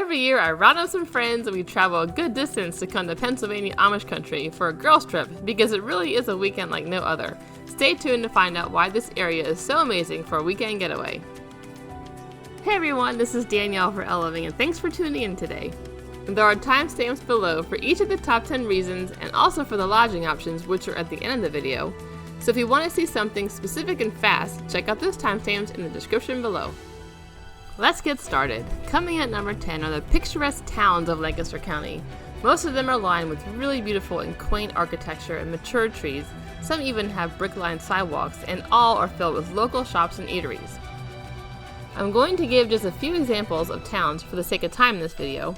Every year I round up some friends and we travel a good distance to come to Pennsylvania Amish Country for a girls trip because it really is a weekend like no other. Stay tuned to find out why this area is so amazing for a weekend getaway. Hey everyone, this is Danielle for Eleving and thanks for tuning in today. There are timestamps below for each of the top 10 reasons and also for the lodging options, which are at the end of the video. So if you want to see something specific and fast, check out those timestamps in the description below. Let's get started. Coming in at number 10 are the picturesque towns of Lancaster County. Most of them are lined with really beautiful and quaint architecture and mature trees. Some even have brick-lined sidewalks, and all are filled with local shops and eateries. I'm going to give just a few examples of towns for the sake of time in this video.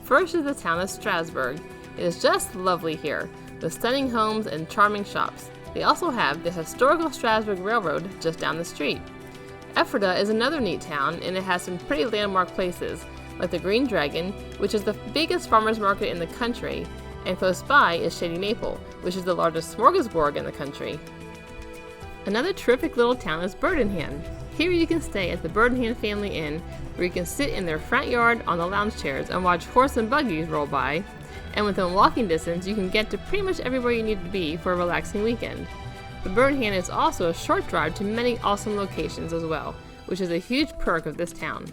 First is the town of Strasburg. It is just lovely here, with stunning homes and charming shops. They also have the historical Strasburg Railroad just down the street. Ephrata is another neat town, and it has some pretty landmark places, like the Green Dragon, which is the biggest farmers market in the country, and close by is Shady Maple, which is the largest smorgasbord in the country. Another terrific little town is Birdenham. Here you can stay at the Birdenham Family Inn, where you can sit in their front yard on the lounge chairs and watch horse and buggies roll by, and within walking distance you can get to pretty much everywhere you need to be for a relaxing weekend. But Birdenham is also a short drive to many awesome locations as well, which is a huge perk of this town.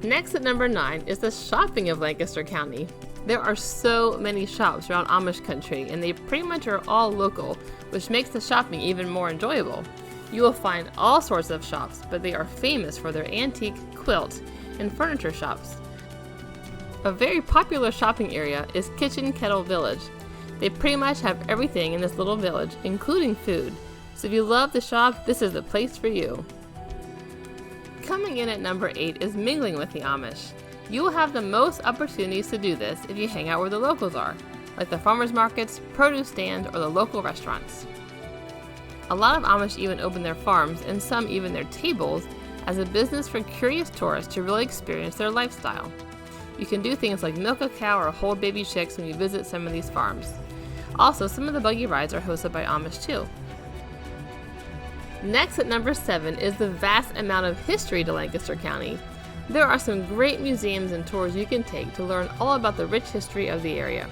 Next at number 9 is the shopping of Lancaster County. There are so many shops around Amish Country, and they pretty much are all local, which makes the shopping even more enjoyable. You will find all sorts of shops, but they are famous for their antique, quilt, and furniture shops. A very popular shopping area is Kitchen Kettle Village. They pretty much have everything in this little village, including food. So if you love to shop, this is the place for you. Coming in at number 8 is Mingling with the Amish. You will have the most opportunities to do this if you hang out where the locals are, like the farmers markets, produce stands, or the local restaurants. A lot of Amish even open their farms, and some even their tables, as a business for curious tourists to really experience their lifestyle. You can do things like milk a cow or hold baby chicks when you visit some of these farms. Also, some of the buggy rides are hosted by Amish too. Next at number 7 is the vast amount of history to Lancaster County. There are some great museums and tours you can take to learn all about the rich history of the area.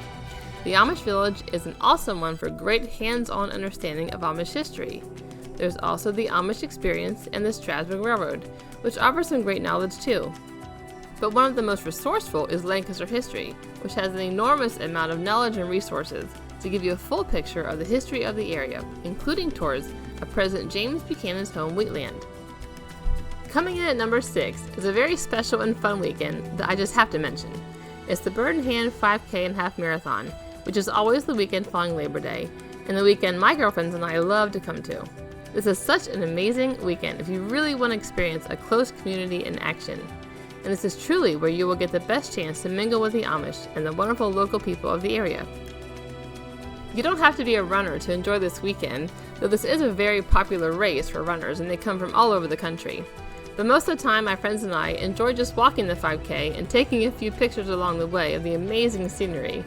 The Amish Village is an awesome one for great hands-on understanding of Amish history. There's also the Amish Experience and the Strasburg Railroad, which offers some great knowledge too. But one of the most resourceful is Lancaster History, which has an enormous amount of knowledge and resources to give you a full picture of the history of the area, including tours of President James Buchanan's home, Wheatland. Coming in at number 6 is a very special and fun weekend that I just have to mention. It's the Birdenham 5K and Half Marathon, which is always the weekend following Labor Day, and the weekend my girlfriends and I love to come to. This is such an amazing weekend if you really want to experience a close community in action. And this is truly where you will get the best chance to mingle with the Amish and the wonderful local people of the area. You don't have to be a runner to enjoy this weekend, though this is a very popular race for runners and they come from all over the country. But most of the time, my friends and I enjoy just walking the 5K and taking a few pictures along the way of the amazing scenery.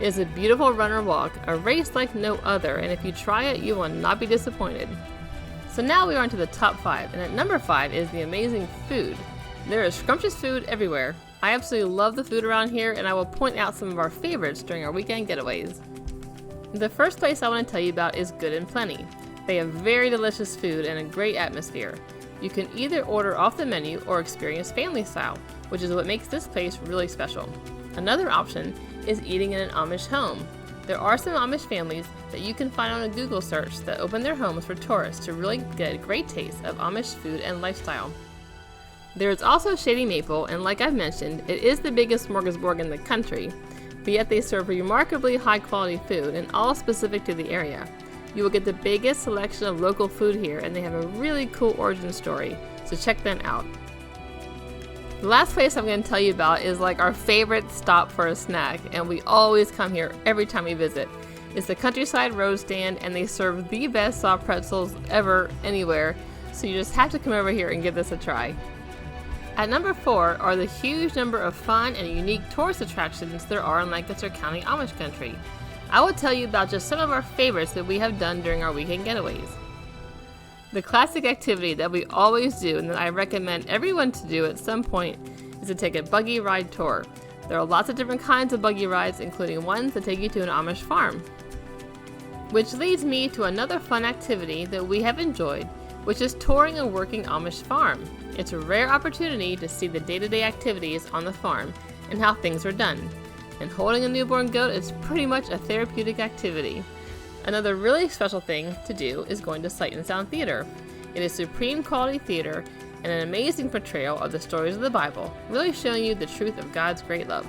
It is a beautiful runner walk, a race like no other, and if you try it, you will not be disappointed. So now we are on to the top 5, and at number 5 is the amazing food. There is scrumptious food everywhere. I absolutely love the food around here, and I will point out some of our favorites during our weekend getaways. The first place I want to tell you about is Good and Plenty. They have very delicious food and a great atmosphere. You can either order off the menu or experience family style, which is what makes this place really special. Another option is eating in an Amish home. There are some Amish families that you can find on a Google search that open their homes for tourists to really get a great taste of Amish food and lifestyle. There is also Shady Maple, and like I've mentioned, it is the biggest smorgasbord in the country, but yet they serve remarkably high quality food and all specific to the area. You will get the biggest selection of local food here, and they have a really cool origin story, so check them out. The last place I'm going to tell you about is like our favorite stop for a snack, and we always come here every time we visit. It's the Countryside Roadstand, and they serve the best soft pretzels ever, anywhere, so you just have to come over here and give this a try. At number 4 are the huge number of fun and unique tourist attractions there are in Lancaster County Amish Country. I will tell you about just some of our favorites that we have done during our weekend getaways. The classic activity that we always do and that I recommend everyone to do at some point is to take a buggy ride tour. There are lots of different kinds of buggy rides, including ones that take you to an Amish farm. Which leads me to another fun activity that we have enjoyed, which is touring a working Amish farm. It's a rare opportunity to see the day-to-day activities on the farm and how things are done. And holding a newborn goat is pretty much a therapeutic activity. Another really special thing to do is going to Sight and Sound Theater. It is supreme quality theater and an amazing portrayal of the stories of the Bible, really showing you the truth of God's great love.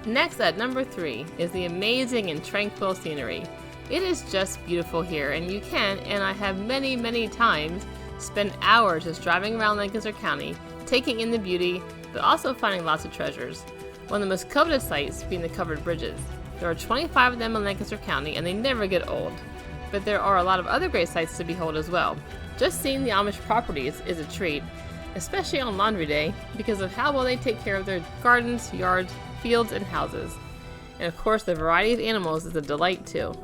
Next, at number 3, is the amazing and tranquil scenery. It is just beautiful here, and you can, and I have many times, spent hours just driving around Lancaster County, taking in the beauty, but also finding lots of treasures. One of the most coveted sights being the covered bridges. There are 25 of them in Lancaster County, and they never get old. But there are a lot of other great sights to behold as well. Just seeing the Amish properties is a treat, especially on Laundry Day, because of how well they take care of their gardens, yards, fields, and houses. And of course, the variety of animals is a delight too.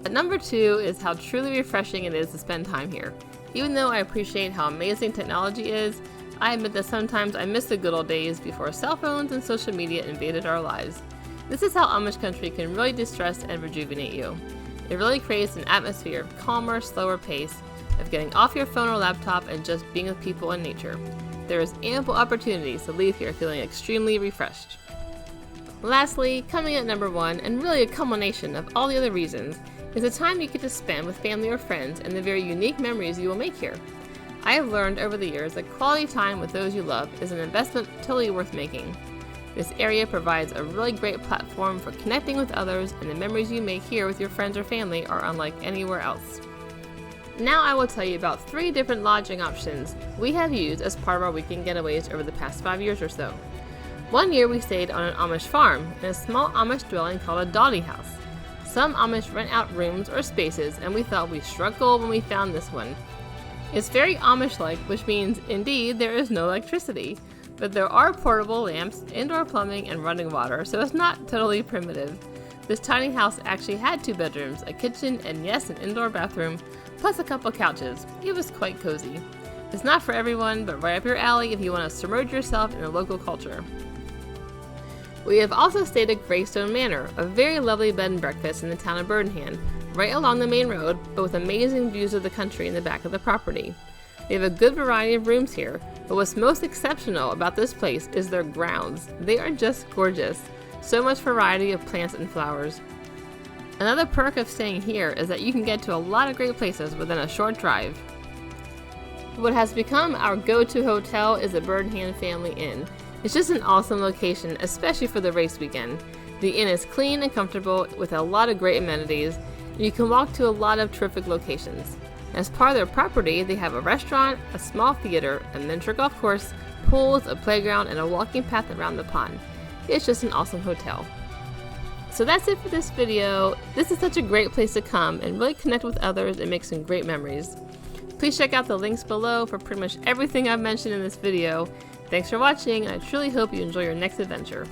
At number 2 is how truly refreshing it is to spend time here. Even though I appreciate how amazing technology is, I admit that sometimes I miss the good old days before cell phones and social media invaded our lives. This is how Amish country can really distress and rejuvenate you. It really creates an atmosphere of calmer, slower pace, of getting off your phone or laptop and just being with people and nature. There is ample opportunities to leave here feeling extremely refreshed. Lastly, coming at number 1, and really a culmination of all the other reasons, is the time you get to spend with family or friends and the very unique memories you will make here. I have learned over the years that quality time with those you love is an investment totally worth making. This area provides a really great platform for connecting with others, and the memories you make here with your friends or family are unlike anywhere else. Now I will tell you about 3 different lodging options we have used as part of our weekend getaways over the past 5 years or so. One year we stayed on an Amish farm in a small Amish dwelling called a Dawdi house. Some Amish rent out rooms or spaces, and we thought we struck gold when we found this one. It's very Amish-like, which means indeed there is no electricity. But there are portable lamps, indoor plumbing, and running water, so it's not totally primitive. This tiny house actually had 2 bedrooms, a kitchen, and yes, an indoor bathroom, plus a couple couches. It was quite cozy. It's not for everyone, but right up your alley if you want to submerge yourself in the local culture. We have also stayed at Greystone Manor, a very lovely bed and breakfast in the town of Birmingham, right along the main road, but with amazing views of the country in the back of the property. They have a good variety of rooms here, but what's most exceptional about this place is their grounds. They are just gorgeous. So much variety of plants and flowers. Another perk of staying here is that you can get to a lot of great places within a short drive. What has become our go-to hotel is the Birmingham Family Inn. It's just an awesome location, especially for the race weekend. The inn is clean and comfortable with a lot of great amenities, and you can walk to a lot of terrific locations. As part of their property, they have a restaurant, a small theater, a miniature golf course, pools, a playground, and a walking path around the pond. It's just an awesome hotel. So that's it for this video. This is such a great place to come and really connect with others and make some great memories. Please check out the links below for pretty much everything I've mentioned in this video. Thanks for watching, and I truly hope you enjoy your next adventure.